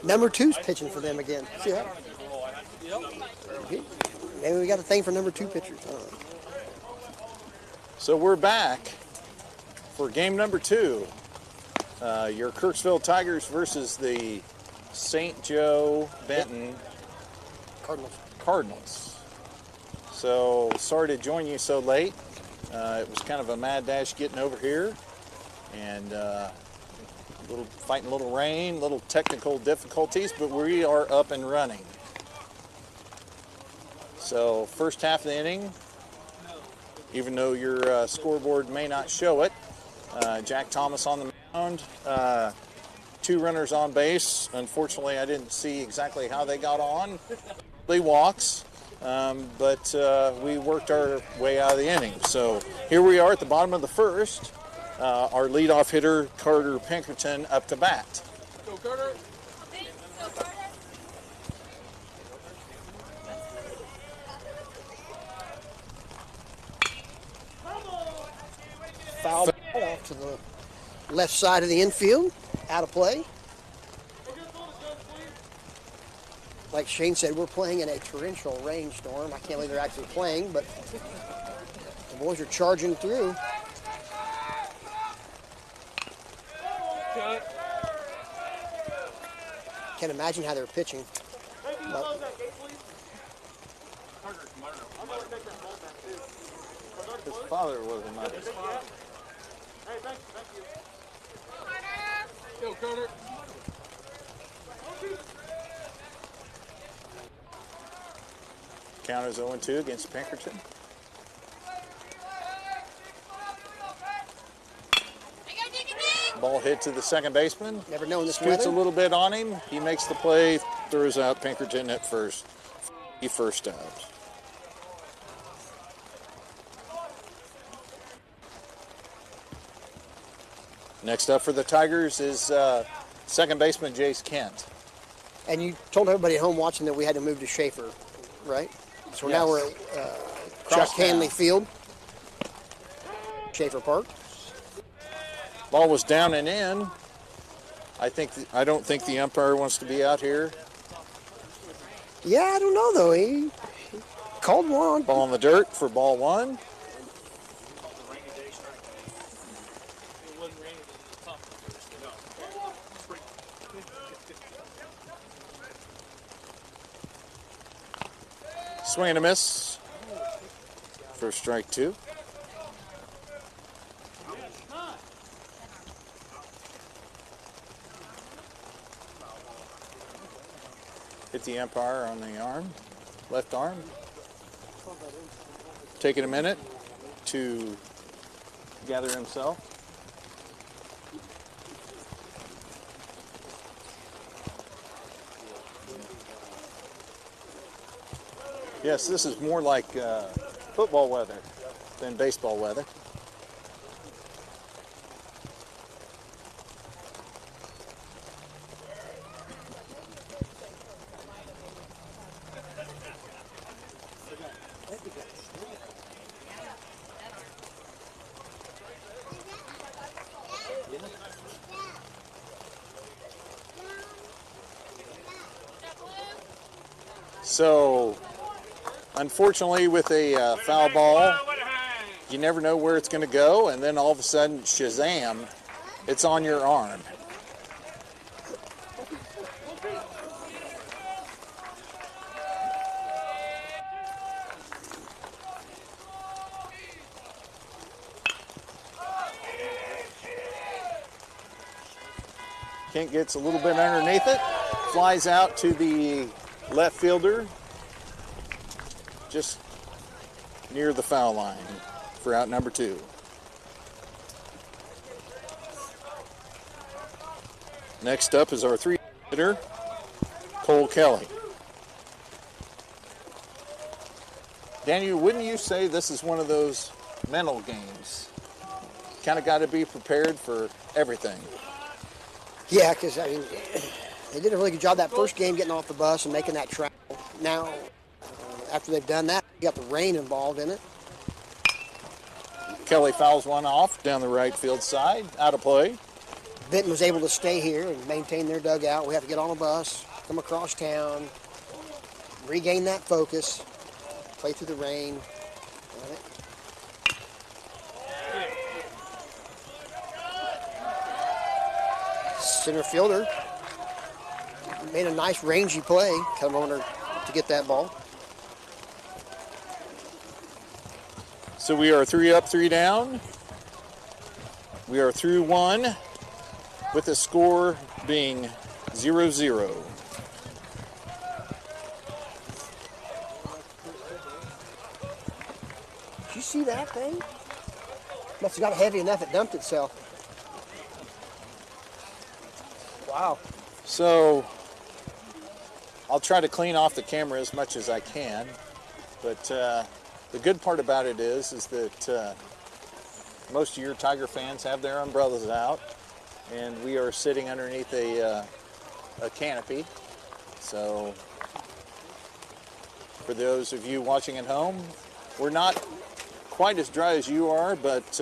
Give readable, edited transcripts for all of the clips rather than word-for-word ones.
Number 2's pitching for them again. See that? Maybe we got a thing for number 2 pitchers. So we're back for game number 2. Your Kirksville Tigers versus the St. Joe Benton Cardinals. So sorry to join you so late. It was kind of a mad dash getting over here, and fighting a little rain, little technical difficulties, but we are up and running. So first half of the inning, even though your scoreboard may not show it, Jack Thomas on the mound, 2 runners on base. Unfortunately, I didn't see exactly how they got on. They walks, but we worked our way out of the inning. So here we are at the bottom of the first. Our leadoff hitter, Carter Pinkerton, up to bat. Go, Carter. Foul ball off to the left side of the infield, out of play. Like Shane said, we're playing in a torrential rainstorm. I can't believe they're actually playing, but the boys are charging through. Can't imagine how they're pitching. But his father was a mother. Go, Carter. Count is 0-2 against Pinkerton. Ball hit to the second baseman. Never known this Scoots weather. a little bit on him. He makes the play, throws out Pinkerton at first. He first out. Next up for the Tigers is second baseman Jace Kent. And you told everybody at home watching that we had to move to Schaefer, right? So Yes. now we're at Cross Canley Field, Schaefer Park. Ball was down and in. I don't think the umpire wants to be out here. Yeah, I don't know though. He called one. Ball in the dirt for ball 1. Swing and a miss for strike 2. Hit the umpire on the arm, left arm. Taking a minute to gather himself. Yes, this is more like football weather than baseball weather. So, unfortunately, with a foul ball, you never know where it's going to go, and then all of a sudden, shazam, it's on your arm. Kent gets a little bit underneath it, flies out to the left fielder, just near the foul line for out number 2. Next up is our 3 hitter, Cole Kelly. Daniel, wouldn't you say this is one of those mental games? Kind of got to be prepared for everything. Yeah, because I mean, they did a really good job that first game getting off the bus and making that travel. Now, after they've done that, you got the rain involved in it. Kelly fouls one off down the right field side, out of play. Benton was able to stay here and maintain their dugout. We have to get on a bus, come across town, regain that focus, play through the rain. All right. Center fielder made a nice rangy play, come on her to get that ball. So we are 3 up, 3 down. We are through 1 with the score being 0-0. Did you see that thing? Must have got heavy enough it dumped itself. Wow. So I'll try to clean off the camera as much as I can, but the good part about it is that most of your Tiger fans have their umbrellas out, and we are sitting underneath a canopy. So for those of you watching at home, we're not quite as dry as you are, but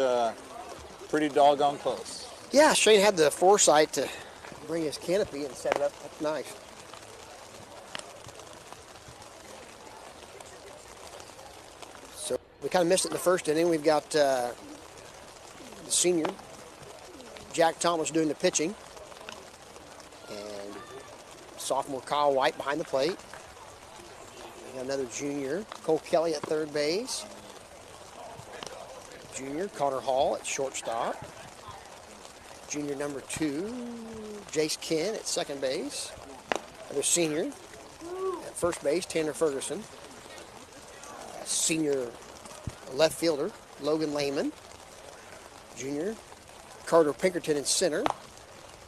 pretty doggone close. Yeah, Shane had the foresight to bring his canopy and set it up. That's nice. So we kind of missed it in the first inning. We've got the senior, Jack Thomas, doing the pitching. And sophomore Kyle White behind the plate. We got another junior, Cole Kelly at third base. Junior, Connor Hall at shortstop. Junior number 2, Jace Ken at second base. Another senior at first base, Tanner Ferguson. Senior left fielder, Logan Lehman. Junior, Carter Pinkerton in center.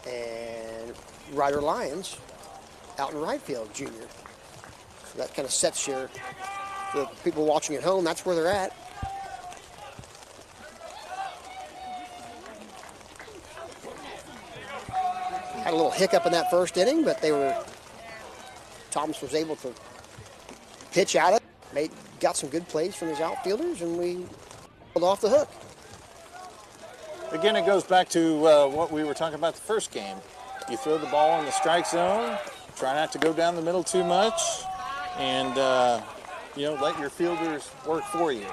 And Ryder Lyons out in right field, junior. So that kind of sets the people watching at home, that's where they're at. Had a little hiccup in that first inning, but Thomas was able to pitch out it, got some good plays from his outfielders, and we pulled off the hook. Again, it goes back to what we were talking about the first game. You throw the ball in the strike zone, try not to go down the middle too much, and let your fielders work for you.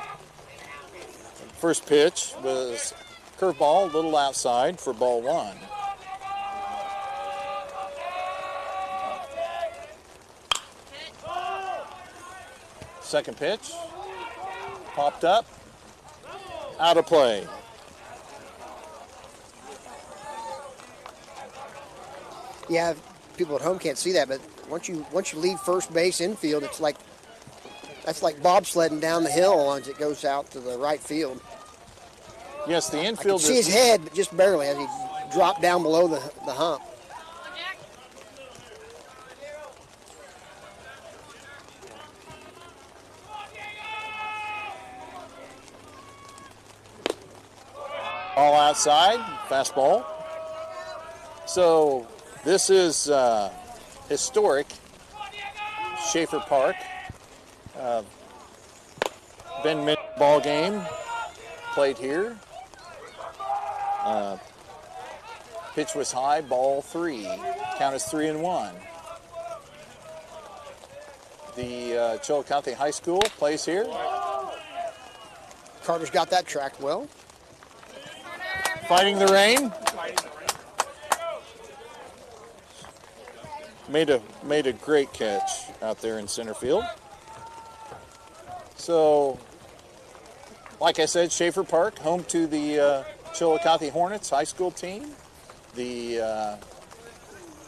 First pitch was curveball, a little outside for ball 1. Second pitch, popped up, out of play. Yeah, people at home can't see that, but once you leave first base infield, that's like bobsledding down the hill as it goes out to the right field. Yes, the infielder. I can see his head, but just barely as he dropped down below the hump. All outside, fastball. So this is historic Schaefer Park. Benton ball game played here. Pitch was high, ball 3. Count is 3-1. The Chillicothe High School plays here. Carter's got that tracked well. Fighting the rain. Made a great catch out there in center field. So, like I said, Schaefer Park, home to the Chillicothe Hornets high school team. The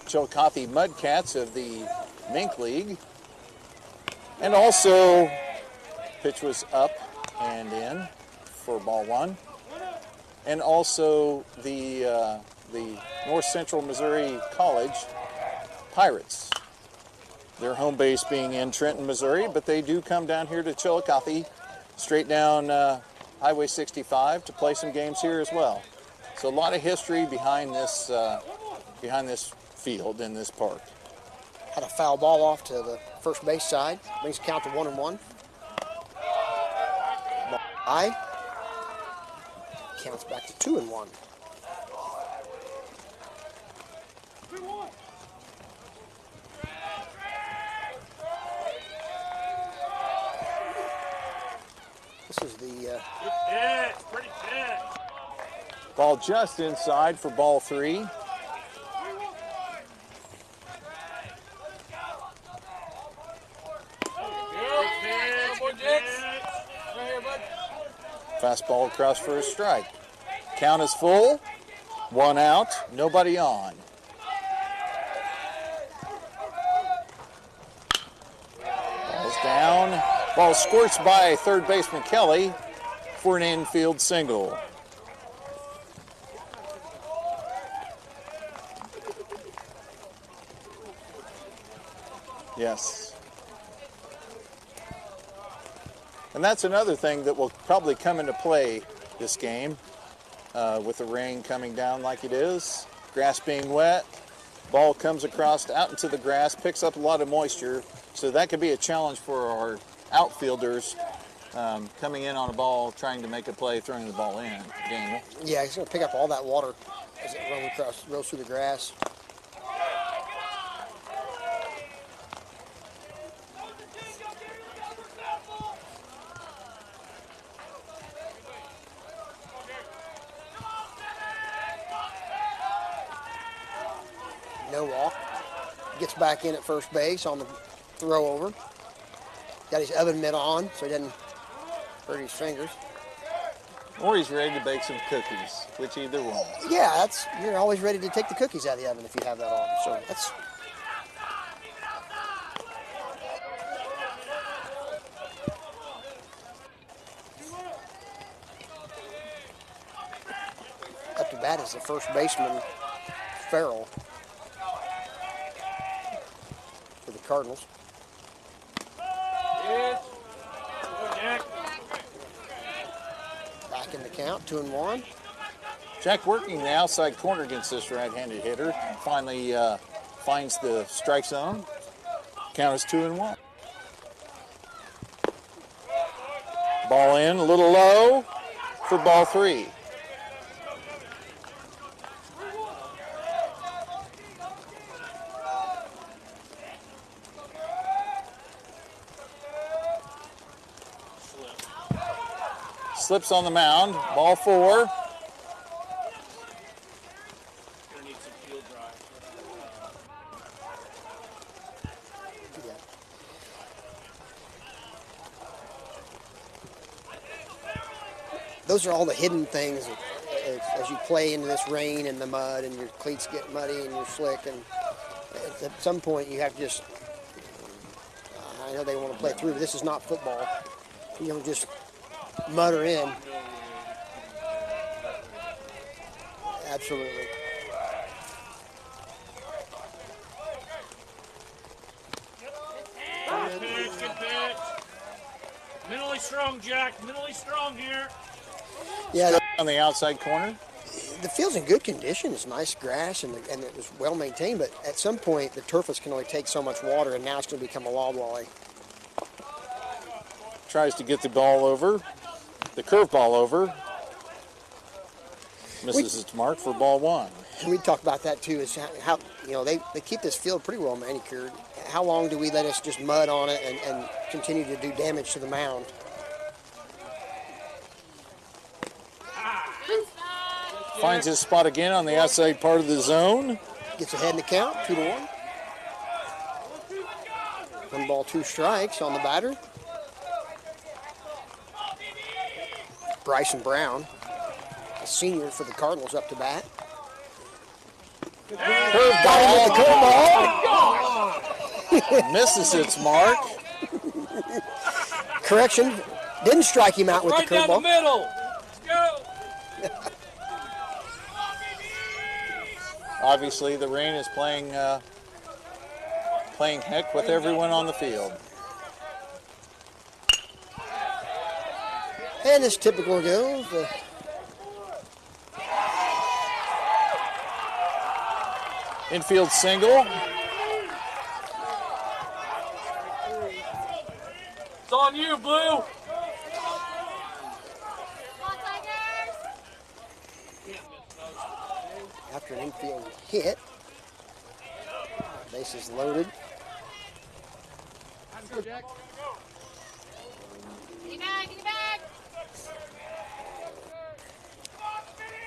Chillicothe Mudcats of the Mink League. And also, pitch was up and in for ball 1. And also the North Central Missouri College Pirates. Their home base being in Trenton, Missouri, but they do come down here to Chillicothe, straight down Highway 65 to play some games here as well. So a lot of history behind this field in this park. Had a foul ball off to the first base side. Brings the count to 1-1. Ball high. Counts back to 2-1. This is the Ball just inside for ball 3. Fastball across for a strike. Count is full. 1 out, nobody on. Ball's down. Ball squirts by third baseman Kelly for an infield single. Yes. And that's another thing that will probably come into play this game with the rain coming down like it is, grass being wet, ball comes across out into the grass, picks up a lot of moisture, so that could be a challenge for our outfielders coming in on a ball, trying to make a play, throwing the ball in. Daniel? Yeah, he's going to pick up all that water as it rolls through the grass. No walk. Gets back in at first base on the throw over. Got his oven mitt on so he doesn't hurt his fingers. Or he's ready to bake some cookies, which either one. Yeah, you're always ready to take the cookies out of the oven if you have that on. So that's up to bat is the first baseman Farrell for the Cardinals. Back in the count, 2-1. Jack working the outside corner against this right-handed hitter. Finally finds the strike zone. Count is 2-1. Ball in, a little low for ball 3. Slips on the mound, ball 4. Those are all the hidden things as you play into this rain and the mud and your cleats get muddy and you're slick. And at some point you have to just, I know they want to play through, but this is not football. You don't just mutter in. Absolutely. Good pitch. Mentally strong, Jack. Mentally strong here. Yeah, On the outside corner. the field's in good condition. It's nice grass and it was well maintained, but at some point the turf can only take so much water, and now it's going to become a lob wally. Tries to get the ball over, the curveball over. Misses its mark for ball 1. And we talked about that too, is how they keep this field pretty well manicured. How long do we let us just mud on it and continue to do damage to the mound? Finds his spot again on the outside part of the zone. Gets ahead in the count, 2-1. 1 ball, 2 strikes on the batter. Bryson Brown, a senior for the Cardinals, up to bat. Curveball. Misses its mark. Correction, didn't strike him out with Right the down the curveball. middle. Let's go. Obviously, the rain is playing heck with everyone on the field. And as typical goes, Infield single. It's on you, Blue. after an infield hit, Bases loaded.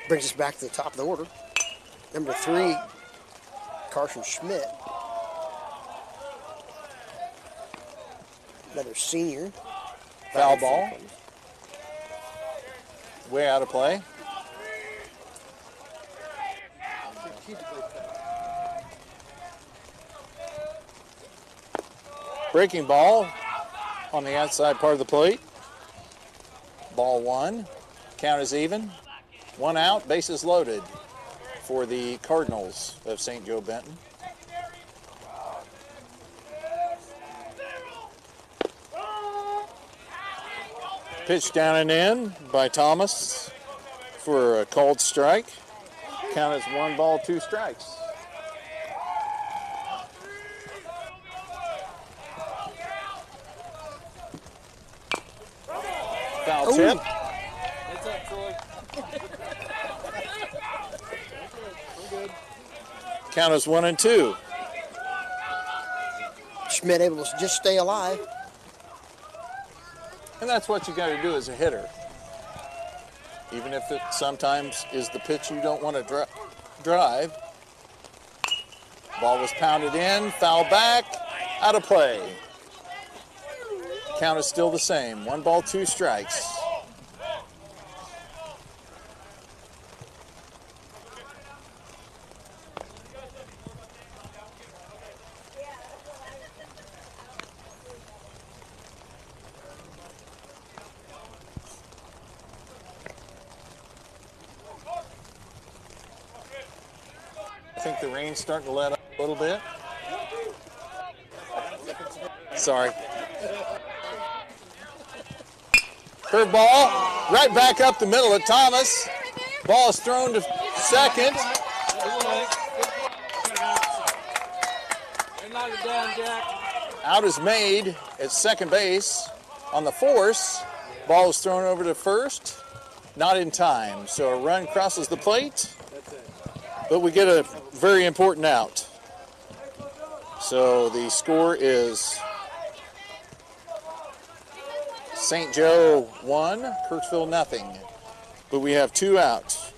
Brings us back to the top of the order. Number 3, Carson Schmidt. Another senior. Foul ball. Way out of play. Breaking ball on the outside part of the plate. Ball 1. Count is even. 1 out, bases loaded for the Cardinals of St. Joe Benton. Pitch down and in by Thomas for a called strike. Count is 1 ball, 2 strikes. Foul tip. What's up, Troy? I'm good. Count is 1 and 2. Schmidt able to just stay alive. And that's what you got to do as a hitter. Even if it sometimes is the pitch you don't want to drive. Ball was pounded in, foul back, out of play. Count is still the same. 1 ball, 2 strikes. I think the rain's starting to let up a little bit. Sorry. Curveball, right back up the middle of Thomas. Ball is thrown to second. Out is made at second base on the force. Ball is thrown over to first. Not in time, so a run crosses the plate. But we get a very important out. So the score is St. Joe 1, Kirksville nothing. But we have 2 outs.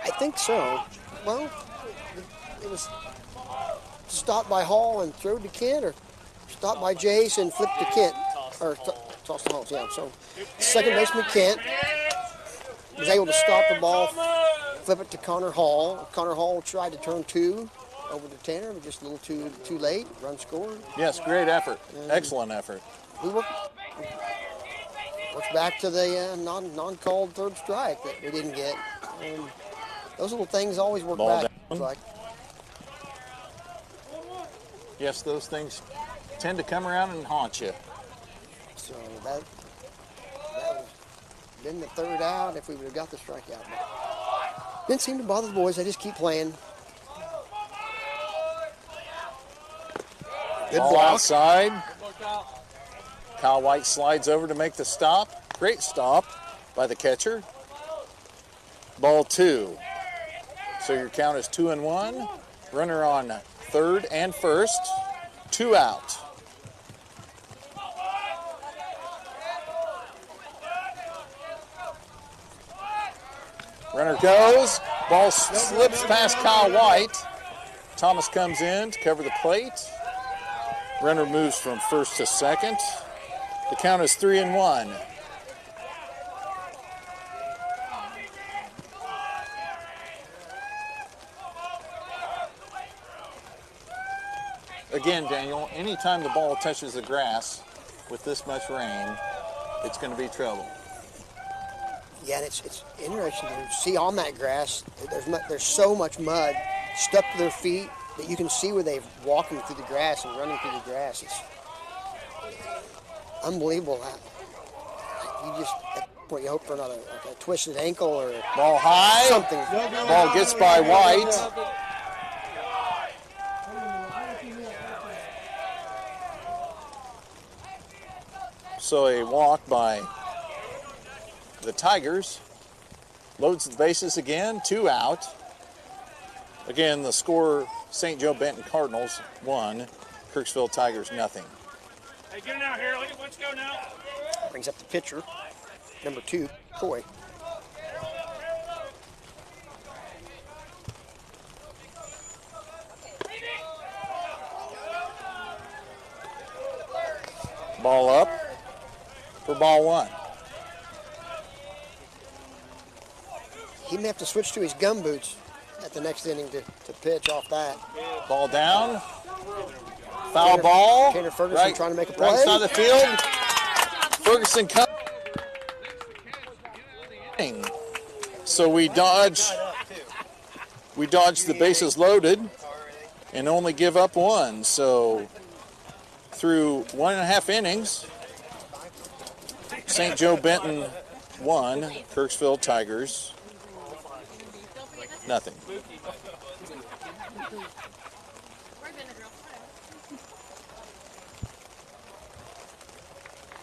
I think so. Well, it was stopped by Hall and throw to Kent, or stopped by Jace and flipped to Kent. Or tossed to Hall, yeah. So second baseman Kent was able to stop the ball, flip it to Connor Hall. Connor Hall tried to turn 2 over to Tanner, but just a little too late. Run scored. Yes, great effort. Excellent effort. We worked back to the non-called third strike that we didn't get. Those little things always work Ball back. down. Like, Yes, those things tend to come around and haunt you. so that was been the third out if we would have got the strikeout. But didn't seem to bother the boys. They just keep playing. Good Ball block. outside. Kyle White slides over to make the stop. Great stop by the catcher. Ball 2. So your count is 2 and 1. Runner on third and first. 2 out. Runner goes. Ball slips past Kyle White. Thomas comes in to cover the plate. Runner moves from first to second. The count is 3 and 1. Again, Daniel, anytime the ball touches the grass with this much rain, it's going to be trouble. Yeah, and it's interesting to see on that grass. There's so much mud stuck to their feet that you can see where they're walking through the grass and running through the grass. It's unbelievable. You just at that point you hope for another like a twisted ankle or Ball high. something. Ball gets by White. So a walk by the Tigers. Loads the bases again, 2 out. Again, the score, St. Joe Benton Cardinals 1, Kirksville Tigers 0. Hey, get it out here. Let's go now. Brings up the pitcher, number 2, Coy. Ball up for ball 1. He may have to switch to his gum boots at the next inning to pitch off that. Ball down. Foul ball. Tanner Ferguson trying to make a play. Right side of the field. Ferguson comes. So we dodge the bases loaded and only give up 1. So through 1.5 innings, St. Joe Benton 1, Kirksville Tigers 0. If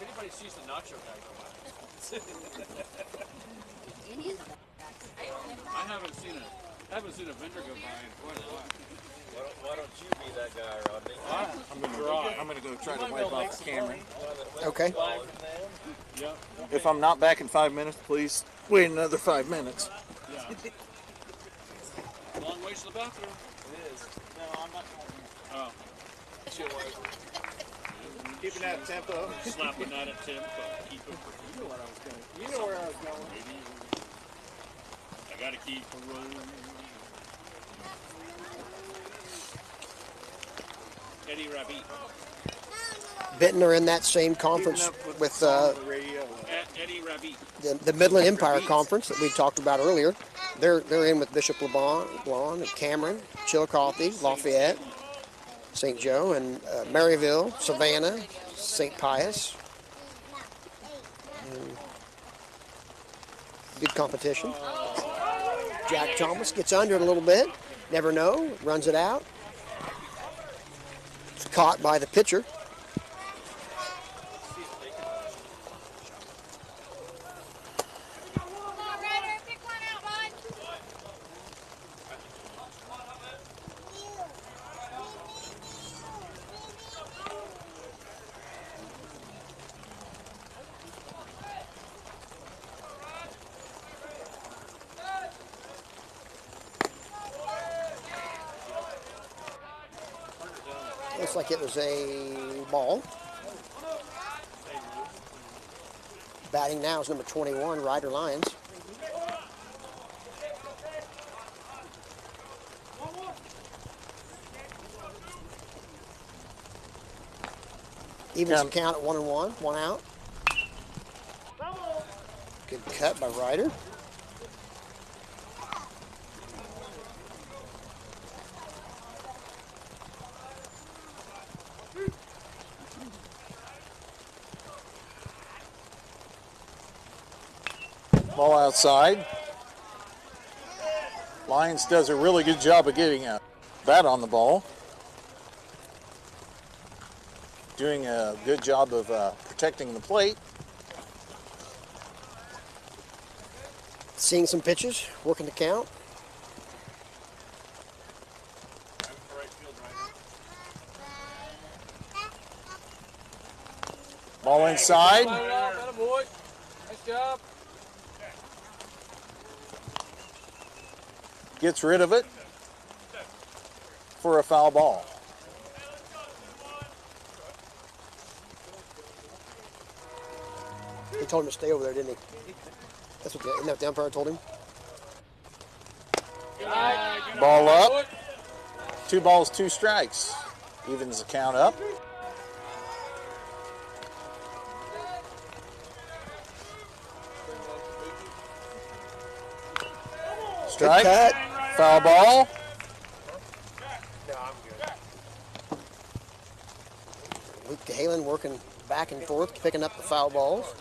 anybody sees the nacho guy go by. I haven't seen a vendor go by in quite a while. Why don't you be that guy, Rodney? I'm gonna go try to wipe off the camera. Okay. Yep. If I'm not back in 5 minutes, please wait another 5 minutes. Yeah. Long ways to the bathroom. It is. No, I'm not going Oh, keeping that tempo. slapping that at Tim, but keep it. You know what I was going. You know where I was going. I gotta keep a room. Eddie Rabbit. Benton are in that same conference with Eddie Rabbit. the Midland Empire Conference that we talked about earlier. They're in with Bishop LeBlanc and Cameron, Chillicothe, Lafayette, St. Joe, and Maryville, Savannah, St. Pius. Good competition. Jack Thomas gets under it a little bit. Never know. Runs it out. It's caught by the pitcher. Looks like it was a ball. Batting now is number 21, Ryder Lyons. Evens the count at 1-1, 1 out. Good cut by Ryder. Ball outside. Lyons does a really good job of getting a bat on the ball. Doing a good job of protecting the plate. Seeing some pitches, working the count. Ball inside. Boy. Nice job. Gets rid of it for a foul ball. He told him to stay over there, didn't he? That's what isn't that what the umpire told him? Ball up. 2 balls, 2 strikes. Evens the count up. Strike. Good cut. Foul ball. Luke Galen working back and forth, picking up the foul balls.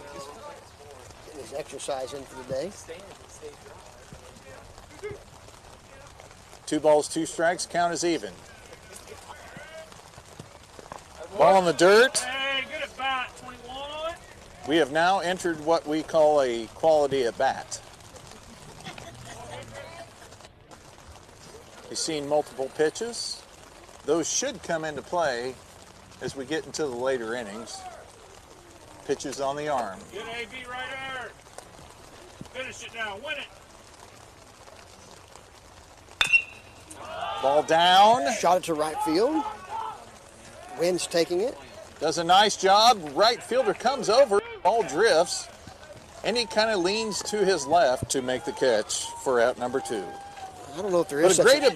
Getting his exercise in for the day. 2 balls, 2 strikes. Count is even. Ball in the dirt. Hey, good at bat, 21. We have now entered what we call a quality at bat. You've seen multiple pitches. Those should come into play as we get into the later innings. Pitches on the arm. Good AB right there. Finish it now. Win it. Ball down. Shot it to right field. Wynn's taking it. Does a nice job. Right fielder comes over. Ball drifts. And he kind of leans to his left to make the catch for out number 2. I don't know if there is But a such great at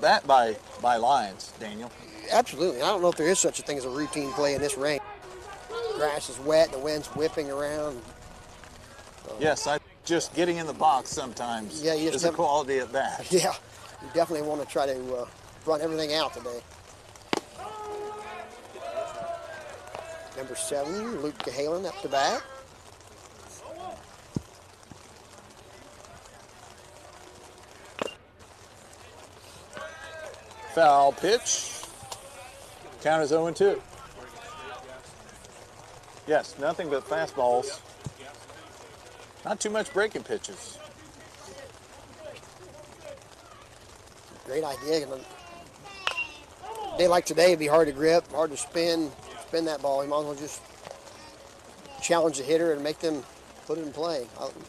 bat by Lyons, Daniel. Absolutely. I don't know if there is such a thing as a routine play in this rain. Grass is wet, the wind's whipping around. Yes, just getting in the box sometimes Yeah, you just is a quality at bat. Yeah, you definitely want to try to run everything out today. Number 7, Luke Cahalan up to bat. Foul pitch. Count is 0-2. Yes, nothing but fastballs. Not too much breaking pitches. Great idea. A day like today, it'd be hard to grip, hard to spin that ball. You might as well just challenge the hitter and make them put it in play.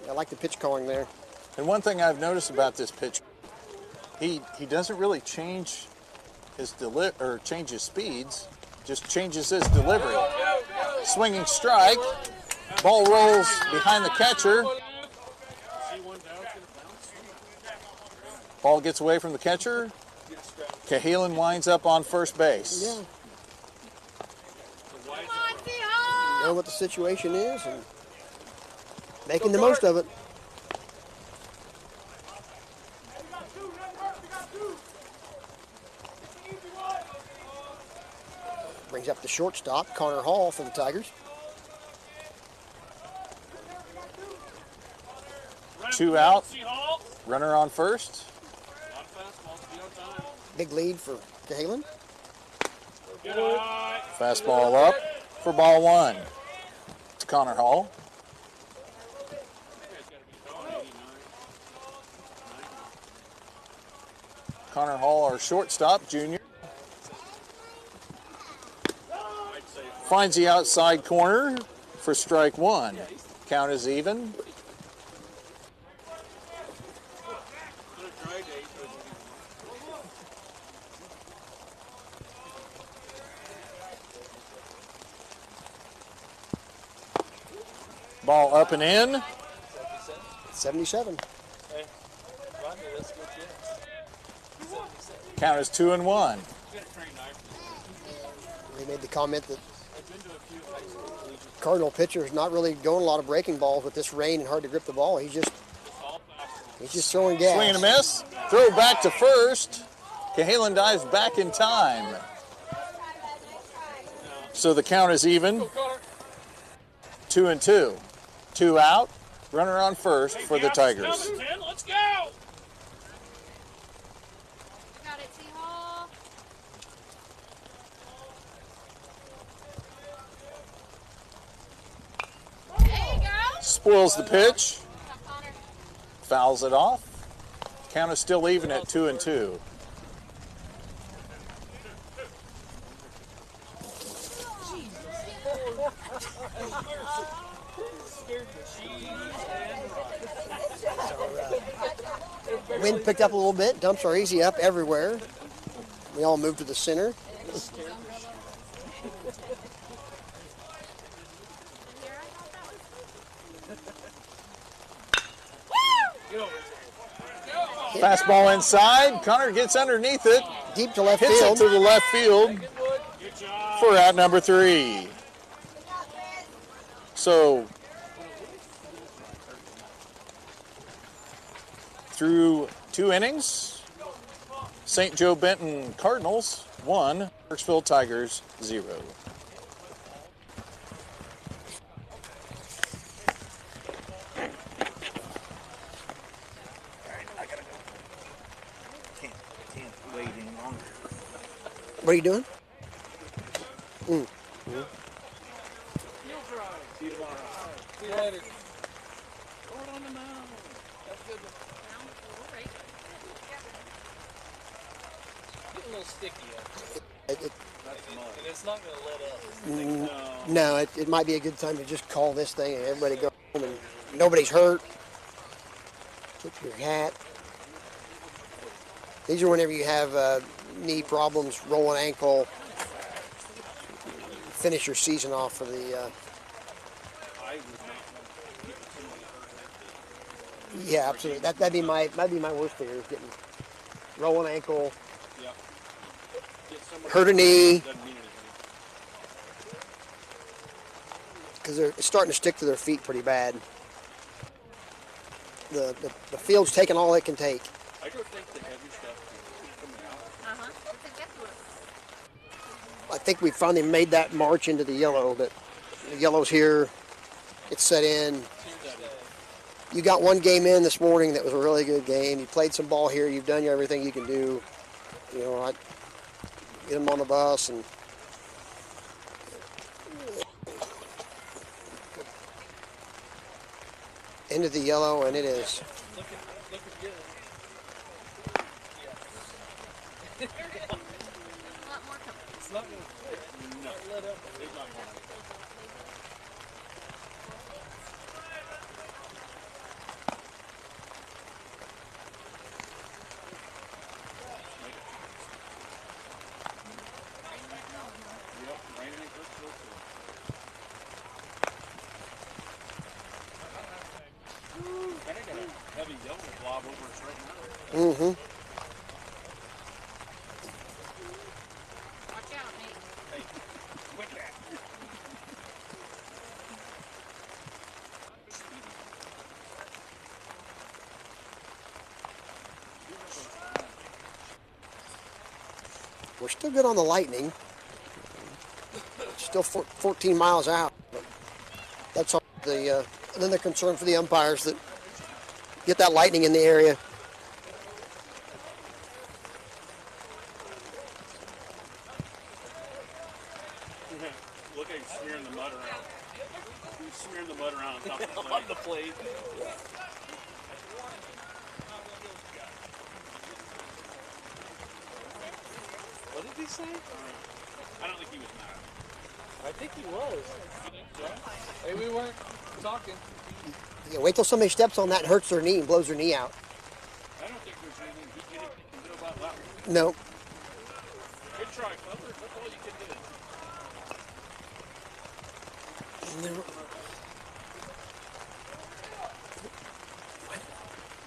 I like the pitch calling there. And one thing I've noticed about this pitch, he doesn't really change his change his speeds, just changes his delivery. Swinging strike, ball rolls behind the catcher. Ball gets away from the catcher. Cahalan winds up on first base. Yeah. Know what the situation is and making the most of it. Brings up the shortstop, Connor Hall for the Tigers. 2 out, runner on first. Big lead for Cahalan. Fastball up for ball 1 to Connor Hall. Connor Hall, our shortstop, junior. Finds the outside corner for strike 1. Count is even. Ball up and in. 77. Hey, Rodney, let's go Jets. Count is 2-1. They made the comment that Cardinal pitcher is not really going a lot of breaking balls with this rain and hard to grip the ball. He's just throwing gas. Swing and a miss. Throw back to first. Cahalan dives back in time. So the count is even. 2-2. 2 out. Runner on first for the Tigers. Let's go. Got it, T-Hall. There you go. Spoils the pitch. Connor. Fouls it off. Count is still even at 2-2. Wind picked up a little bit. Dumps are easy up everywhere. We all move to the center. Fastball inside. Connor gets underneath it. Deep to left Hits field. it to the left field for out number 3. So through 2 innings, St. Joe Benton Cardinals 1, Kirksville Tigers 0. What are you doing? See you tomorrow. See you later. Throw it on the mound. That's good. Getting a little sticky up there. That's mud. And it's not going to let up. No, it might be a good time to just call this thing and everybody go home and nobody's hurt. Put your hat. These are whenever you have knee problems, roll an ankle, finish your season off for the. I would not want to get somebody hurt. Yeah, absolutely. That'd be my worst fear is getting roll an ankle, Yep. Get somebody hurt a knee, doesn't mean anything. because it's starting to stick to their feet pretty bad. The field's taking all it can take. I don't think the heavy stuff is coming out. I think we finally made that march into the yellow. That the yellow's here. It's set in. You got one game in this morning that was a really good game. You played some ball here. You've done everything you can do. You know, I get them on the bus and into the yellow, and it is. Looking good. A lot more coming. It's not going to quit. No. Let up. It's not going to. Yep, raining and good. I got a heavy yellow blob over us right now. Mm-hmm. Watch out, Nate. Hey, quit that. We're still good on the lightning. Still 14 miles out. But that's all the another concern for the umpires that get that lightning in the area. Look at him smearing the mud around. He's smearing the mud around on top of the plate. On the plate. What did he say? I don't think he was mad. I think he was. Hey, we weren't talking. Yeah, wait till somebody steps on that and hurts their knee and blows their knee out. I don't think there's anything he can do about that one. No. Good try, Cutler. That's all you can do.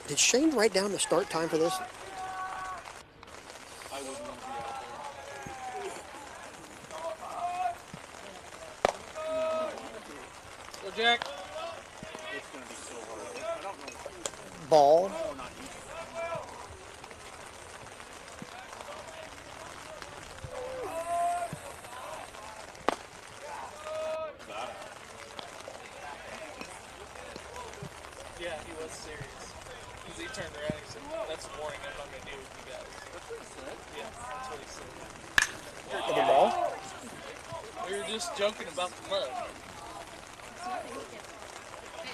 Did Shane write down the start time for this? I wouldn't want to be out there. Go, Jack. It's going to be so hard. I don't know. Ball. We're not used to that. Yeah, he was serious. Because he turned around and he said, that's a warning, I'm not going to deal with you guys. That's what he said? Yeah, that's what he said. The ball. We were just joking about the mud.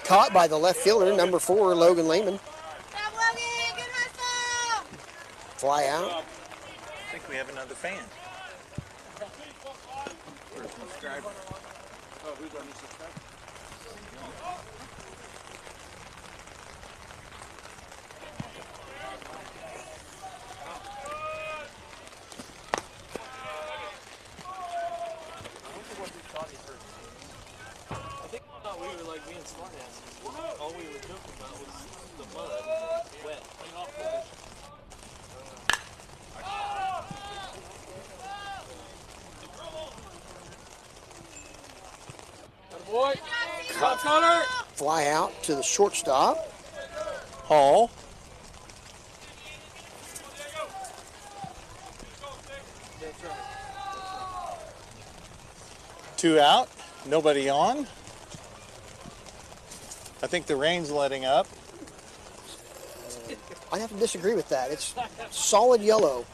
Caught by the left fielder, number 4, Logan Lehman. Stop, Logan! Good hustle! Fly out. I think we have another fan. Or a subscriber. Oh, who's our new subscriber? I wonder what he thought he heard. I think he thought we were like being smartasses. All we were joking about was the mud, wet. Boy, Connor. Fly out to the shortstop. Hall. That's right. 2 out. Nobody on. I think the rain's letting up. I have to disagree with that. It's solid yellow.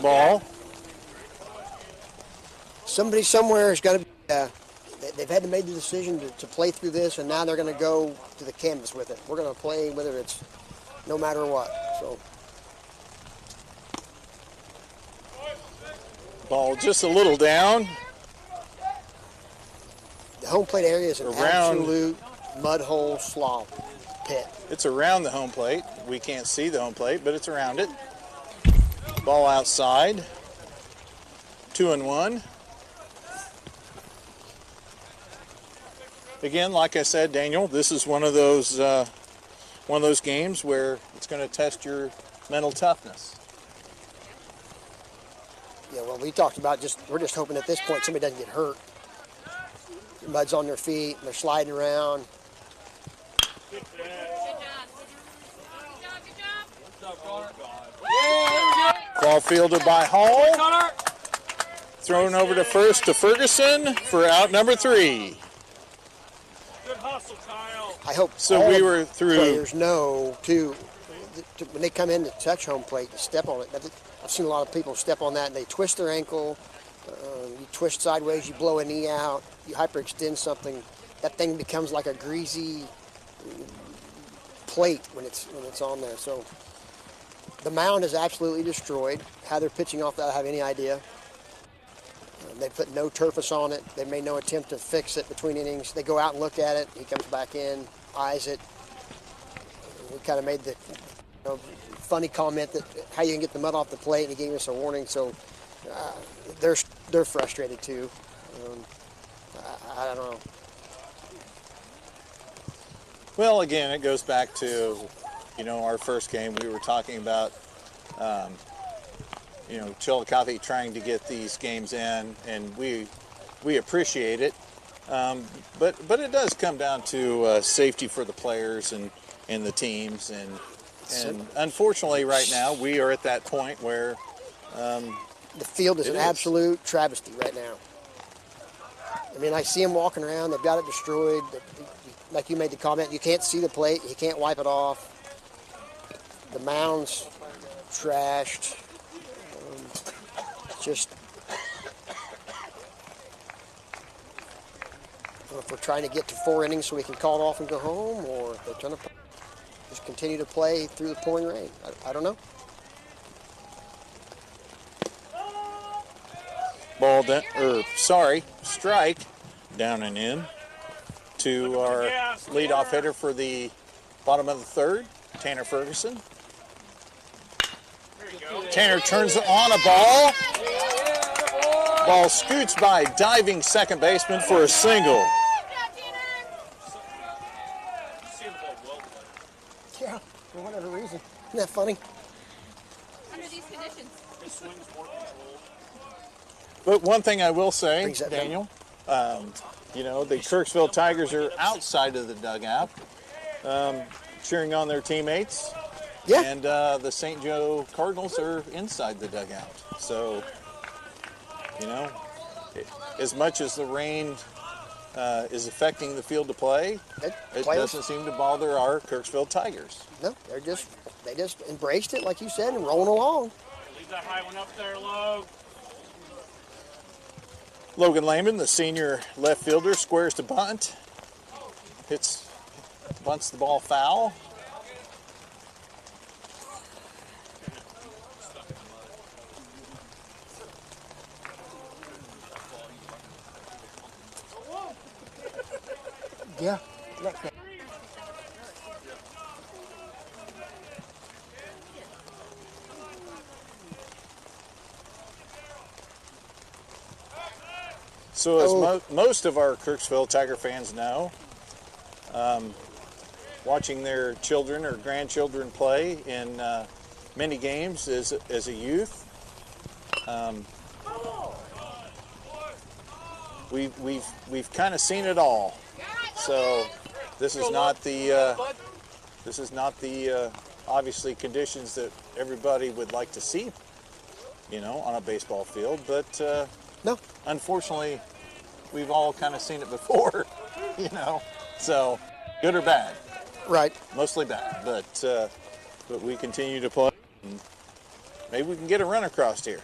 Ball. somebody somewhere is going to be, they've had to make the decision to play through this, and now they're going to go to the canvas with it. We're going to play whether it's no matter what. So Ball just a little down. the home plate area is an Around. absolute mud hole slop pit. It's around the home plate. We can't see the home plate, but it's around it. Ball outside. 2-1. Again, like I said, Daniel, this is one of those games where it's going to test your mental toughness. Yeah, well, we talked about we're just hoping at this point somebody doesn't get hurt. The mud's on their feet, and they're sliding around. Good job. Good job. Ball fielded by Hall. Thrown over to first to Ferguson for out number 3. Good hustle, Kyle. I hope So all we were through. players know to when they come in to touch home plate to step on it. I've seen a lot of people step on that and they twist their ankle. You twist sideways, you blow a knee out, you hyperextend something. That thing becomes like a greasy plate when it's on there. So the mound is absolutely destroyed. How they're pitching off that, I don't have any idea. They put no turface on it. They made no attempt to fix it between innings. They go out and look at it. He comes back in, eyes it. We kind of made the funny comment that how you can get the mud off the plate, and he gave us a warning. So they're frustrated too. I don't know. Well, again, it goes back to, our first game. We were talking about, Chillicothe trying to get these games in, and we appreciate it. But it does come down to safety for the players and the teams, and unfortunately, right now we are at that point where the field is an absolute travesty right now. I mean, I see them walking around. They've got it destroyed. Like you made the comment, you can't see the plate. You can't wipe it off. The mound's trashed. Just, if we're trying to get to 4 innings so we can call it off and go home, or if they're trying to just continue to play through the pouring rain. I don't know. Strike down and in to our leadoff hitter for the bottom of the third, Tanner Ferguson. Tanner turns on a ball. Ball scoots by diving second baseman for a single. Yeah, for whatever reason. Isn't that funny? Under these conditions. His swing's more controlled. But one thing I will say, Brings that Daniel, the Kirksville Tigers are outside of the dugout, cheering on their teammates. Yeah. And the St. Joe Cardinals are inside the dugout. So, as much as the rain is affecting the field to play, it doesn't seem to bother our Kirksville Tigers. No, they just embraced it, like you said, and rolling along. Leave that high one up there, Logue. Logan Lehman, the senior left fielder, squares to bunt. Bunts the ball foul. Yeah. So as most of our Kirksville Tiger fans know, watching their children or grandchildren play in many games as a youth, we've kind of seen it all. So this is not the obviously conditions that everybody would like to see, on a baseball field. But No. unfortunately, we've all kind of seen it before, So good or bad? Right. Mostly bad, but we continue to play. And maybe we can get a run across here.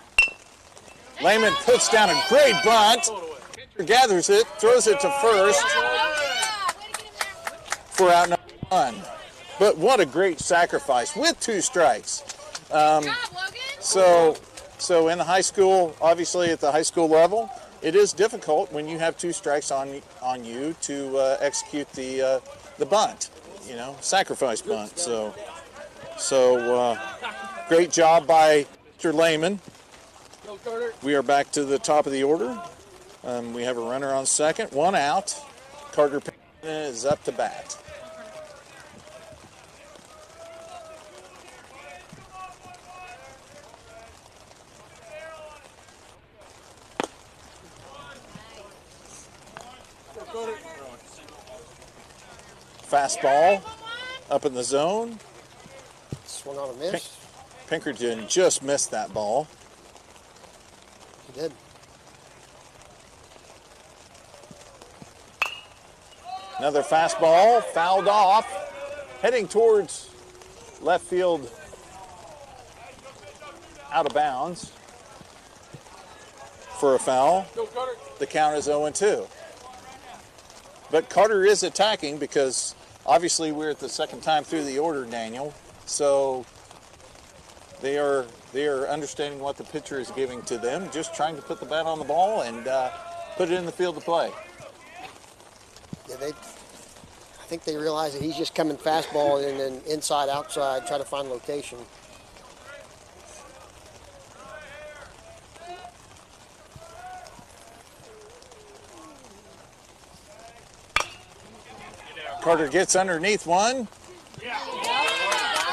Lehman puts down a great bunt. Gathers it, throws it to first for out number 1. But what a great sacrifice with 2 strikes. So in the high school, obviously at the high school level, it is difficult when you have 2 strikes on you to execute the bunt, sacrifice bunt. So great job by Mr. Lehman. We are back to the top of the order. We have a runner on second, 1 out. Carter is up to bat. Fastball up in the zone. Swung on a miss. Pinkerton just missed that ball. He did. Another fastball, fouled off, heading towards left field, out of bounds for a foul. The count is 0-2. But Carter is attacking because obviously we're at the second time through the order, Daniel. So they are understanding what the pitcher is giving to them, just trying to put the bat on the ball and put it in the field to play. Yeah, I think they realize that he's just coming fastball and then inside, outside, try to find location. Carter gets underneath one.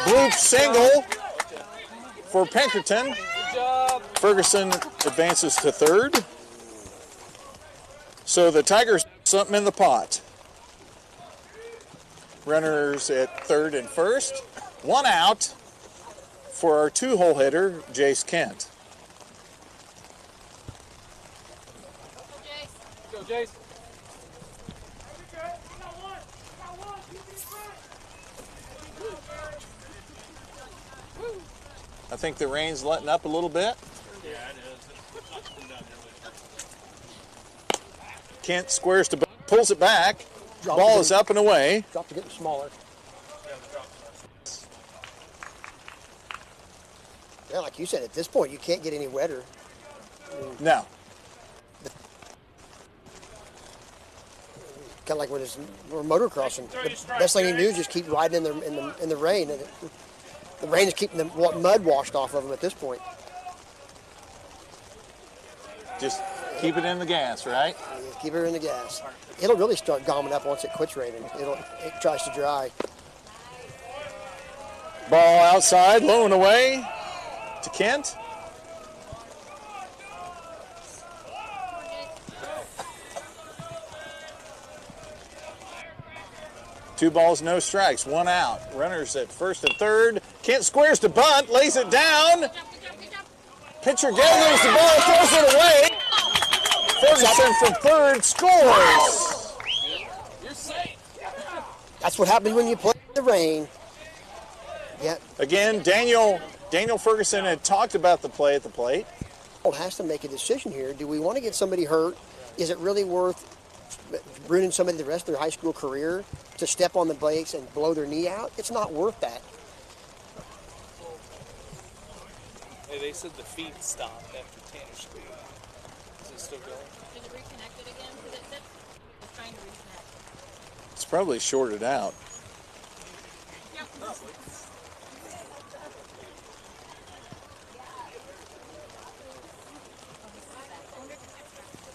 Bloop single for Pinkerton. Ferguson advances to third. So the Tigers have something in the pot. Runners at third and first. 1 out for our 2-hole hitter, Jace Kent. Go, Jace. I think the rain's letting up a little bit. Yeah, it is. Kent squares to pulls it back. Dropped Ball it. is up and away. Dropped to getting smaller. Yeah, like you said, at this point, you can't get any wetter. No. Kind of like when we're motocrossing. The best thing you can do is just keep riding in the rain. And the rain is keeping the mud washed off of them at this point. Just keep it in the gas, right? You keep it in the gas. It'll really start gomming up once it quits raining. It tries to dry. Ball outside, low and away to Kent. Two balls, no strikes, 1 out. Runners at first and third. Kent squares to bunt, lays it down. Pitcher gathers the ball, throws it away. Ferguson from third scores. You're safe. That's what happens when you play in the rain. Yeah, Again, Daniel Ferguson had talked about the play at the plate. has to make a decision here. Do we want to get somebody hurt? Is it really worth ruining somebody the rest of their high school career to step on the brakes and blow their knee out? It's not worth that. Hey, they said the feed stopped after Tanner scored. Is it still going? Is it reconnected again? Because it's trying to reconnect. It's probably shorted out.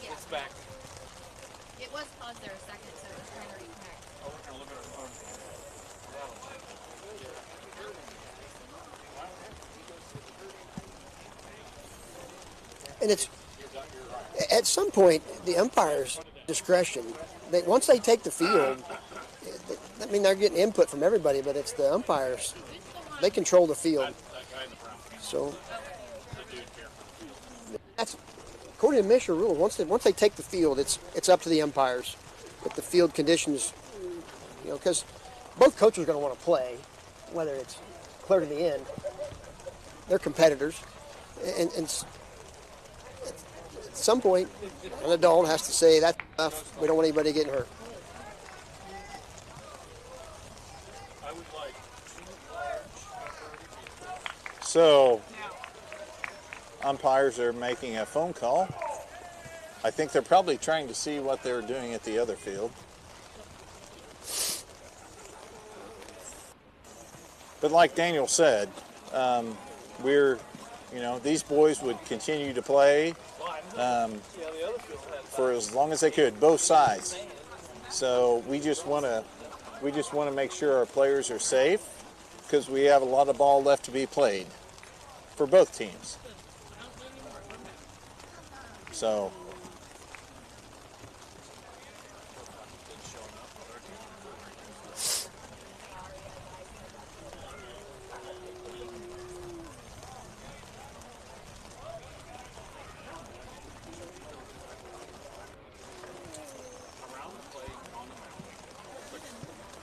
It's back. It was paused there a second, so it was trying to reconnect. And it's at some point the umpire's discretion. Once they take the field, I mean they're getting input from everybody, but it's the umpires. They control the field. So that's according to Misher rule. Once they take the field, it's up to the umpires. If the field conditions, because both coaches are going to want to play, whether it's clear to the end. They're competitors, and some point, an adult has to say, that's enough. We don't want anybody getting hurt. I would like 2 large pepperoni pizzas. So, umpires are making a phone call. I think they're probably trying to see what they're doing at the other field. But like Daniel said, these boys would continue to play for as long as they could, both sides. So we just want to make sure our players are safe because we have a lot of ball left to be played for both teams. So.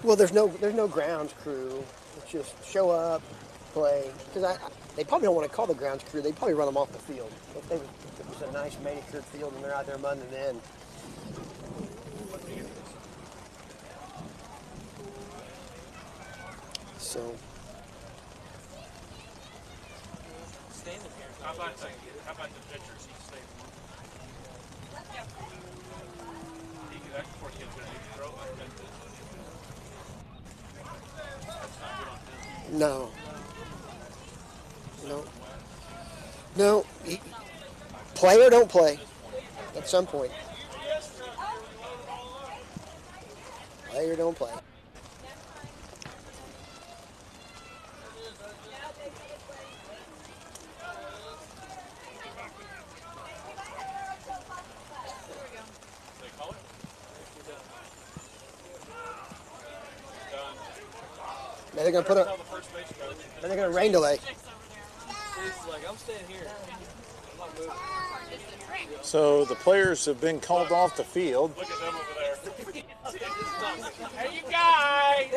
Well, there's no grounds crew. It's just show up, play. Because they probably don't want to call the grounds crew. They probably run them off the field. If it was a nice manicured field and they're out there mudding it in. So. How about the pitchers? He stayed one. That's before he gets ready to throw like that. No. No. Play or don't play at some point. Play or don't play. Now they're going to they're going to rain delay. Like, I'm staying here. I'm not moving. So the players have been called off the field. Look at them over there. Hey, you guys!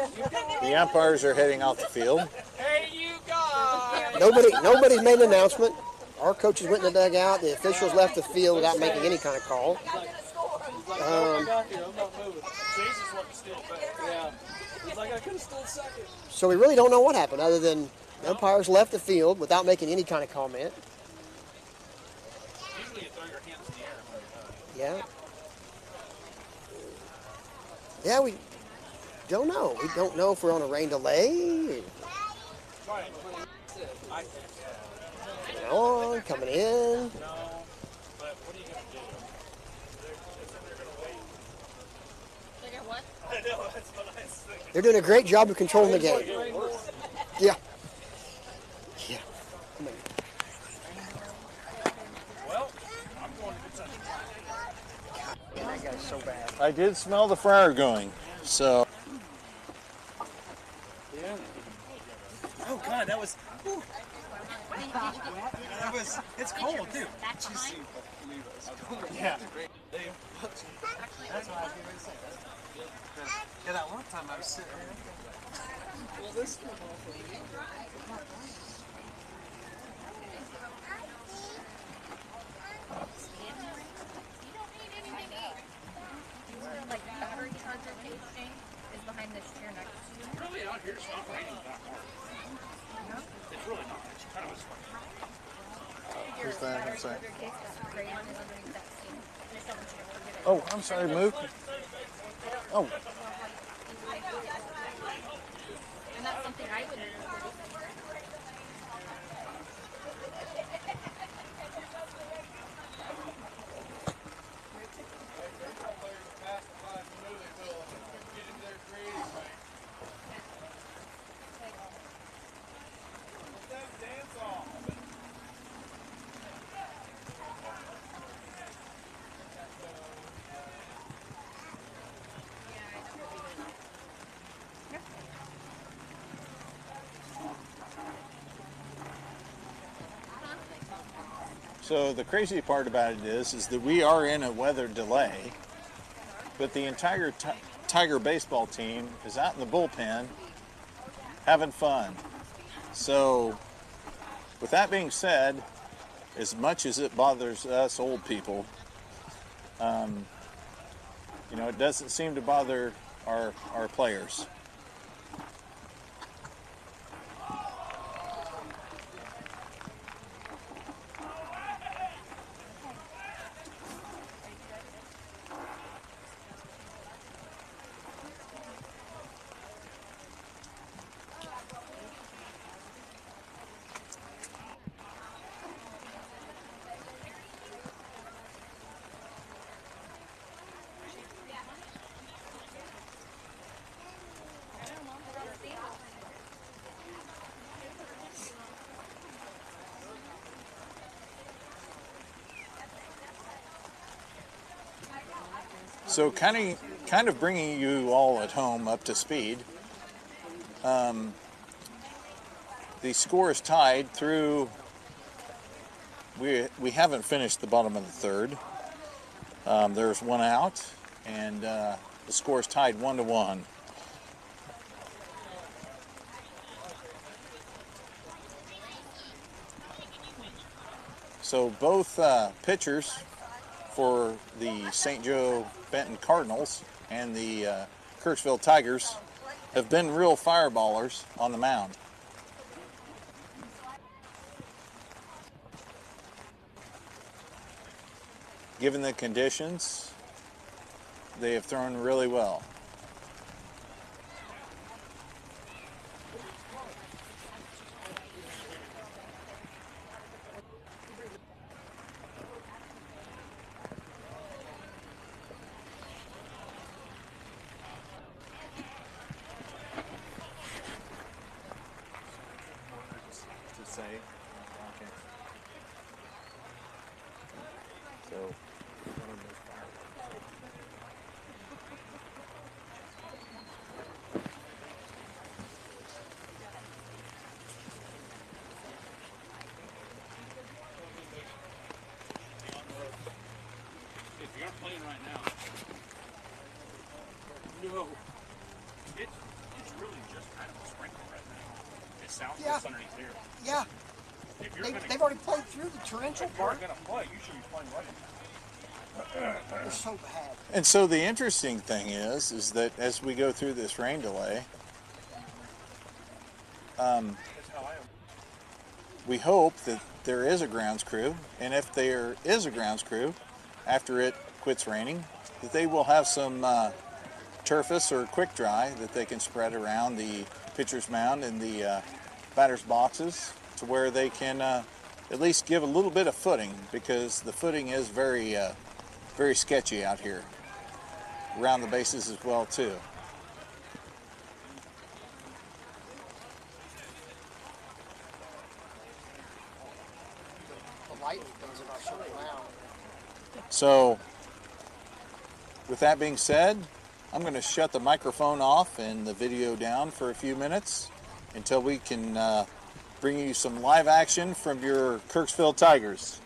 The umpires are heading off the field. Hey, you guys! Nobody's made an announcement. Our coaches went in the dugout. The officials left the field without making any kind of call. I got here. I'm not moving. Jesus wanted to steal back. Yeah. He's like, I could have stood second. So we really don't know what happened other than the umpires left the field without making any kind of comment. Usually you throw your hands in the air. Yeah. Yeah, we don't know. We don't know if we're on a rain delay. On, coming in. No, but what are you going to do? They're going to wait. They're gonna what? I know, that's what I was thinking. They're doing a great job of controlling the game. Yeah. Yeah. Well, I'm going to Kentucky. That guy's so bad. I did smell the fryer going, so. Oh God, that was. It's cold too. That's fine. Yeah. That's what I was going to say. Yeah, that one time I was sitting there. Well, this. You don't need anything to eat. Like battery charger casing is behind this chair next to you. Really out here, it's not raining that hard. It's really not. It's kind of a spring. Who's that? Battery What's that? charger case, that gray one is underneath that seat. Just on the chair. We'll get it. Oh, I'm sorry, move. Oh, And that's something I would do. so the crazy part about it is that we are in a weather delay, but the entire Tiger baseball team is out in the bullpen having fun. So with that being said, as much as it bothers us old people, you know, it doesn't seem to bother our players. So kind of bringing you all at home up to speed. The score is tied through. We haven't finished the bottom of the third. There's one out, and the score is tied 1-1. So both pitchers for the St. Joe Benton Cardinals and the Kirksville Tigers have been real fireballers on the mound. Given the conditions, they have thrown really well. Say, okay. So, one of those If you're playing right now, no. It's really just kind of a sprinkle right now. It sounds Yeah. like underneath here. Yeah, If you're they've already played through the torrential part. going to play, you should be playing right now. They're so bad. And so the interesting thing is that as we go through this rain delay, we hope that there is a grounds crew, and if there is a grounds crew, after it quits raining, that they will have some turfus or quick dry that they can spread around the pitcher's mound and the batter's boxes to where they can at least give a little bit of footing, because the footing is very very sketchy out here around the bases as well too. The light things are not showing now. So with that being said, I'm going to shut the microphone off and the video down for a few minutes until we can bring you some live action from your Kirksville Tigers.